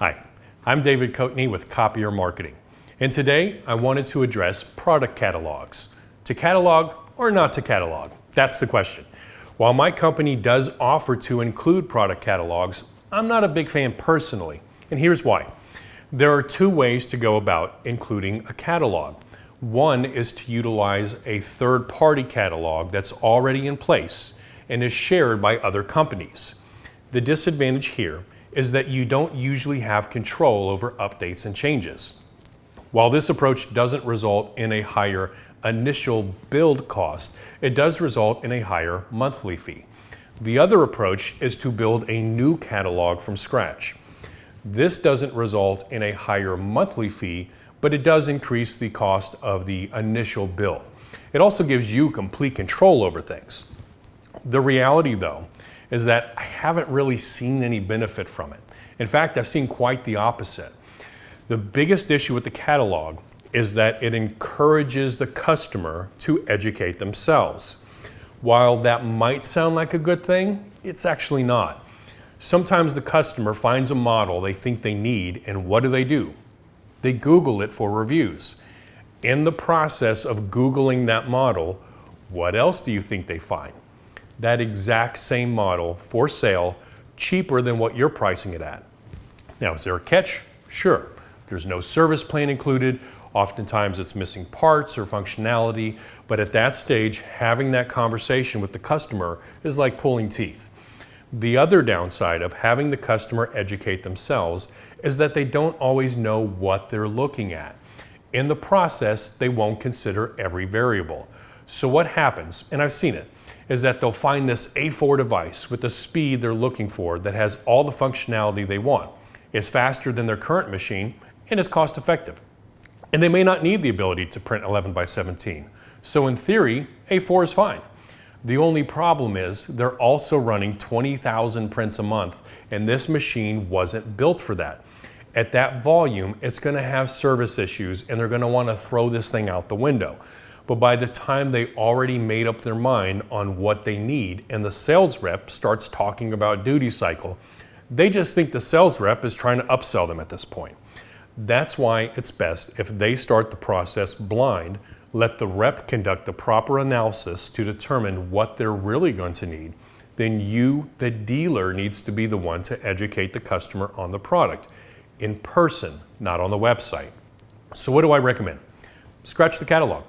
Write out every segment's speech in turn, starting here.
Hi, I'm David Coatney with Copier Marketing, and today I wanted to address product catalogs. To catalog or not to catalog? That's the question. While my company does offer to include product catalogs, I'm not a big fan personally, and here's why. There are two ways to go about including a catalog. One is to utilize a third-party catalog that's already in place and is shared by other companies. The disadvantage here is that you don't usually have control over updates and changes. While this approach doesn't result in a higher initial build cost, it does result in a higher monthly fee. The other approach is to build a new catalog from scratch. This doesn't result in a higher monthly fee, but it does increase the cost of the initial build. It also gives you complete control over things. The reality, though, is that I haven't really seen any benefit from it. In fact, I've seen quite the opposite. The biggest issue with the catalog is that it encourages the customer to educate themselves. While that might sound like a good thing, it's actually not. Sometimes the customer finds a model they think they need, and what do? They Google it for reviews. In the process of Googling that model, what else do you think they find? That exact same model for sale, cheaper than what you're pricing it at. Now, is there a catch? Sure. There's no service plan included. Oftentimes it's missing parts or functionality, but at that stage, having that conversation with the customer is like pulling teeth. The other downside of having the customer educate themselves is that they don't always know what they're looking at. In the process, they won't consider every variable. So what happens, and I've seen it, is that they'll find this A4 device with the speed they're looking for that has all the functionality they want. It's faster than their current machine and is cost effective. And they may not need the ability to print 11 by 17. So in theory, A4 is fine. The only problem is they're also running 20,000 prints a month, and this machine wasn't built for that. At that volume, it's going to have service issues, and they're going to want to throw this thing out the window. But by the time they already made up their mind on what they need, and the sales rep starts talking about duty cycle, they just think the sales rep is trying to upsell them at this point. That's why it's best if they start the process blind, let the rep conduct the proper analysis to determine what they're really going to need. Then you, the dealer, needs to be the one to educate the customer on the product in person, not on the website. So what do I recommend? Scratch the catalog.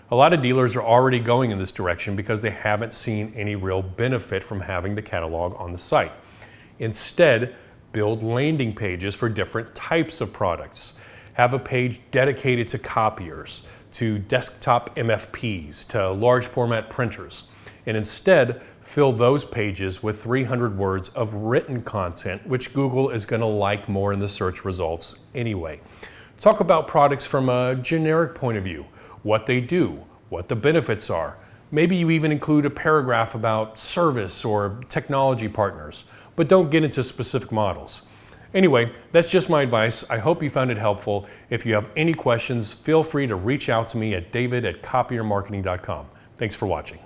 A lot of dealers are already going in this direction because they haven't seen any real benefit from having the catalog on the site. Instead, build landing pages for different types of products. Have a page dedicated to copiers, to desktop MFPs, to large format printers. And instead, fill those pages with 300 words of written content, which Google is going to like more in the search results anyway. Talk about products from a generic point of view, what they do, what the benefits are. Maybe you even include a paragraph about service or technology partners, but don't get into specific models. Anyway, that's just my advice. I hope you found it helpful. If you have any questions, feel free to reach out to me at david@copiermarketing.com. Thanks for watching.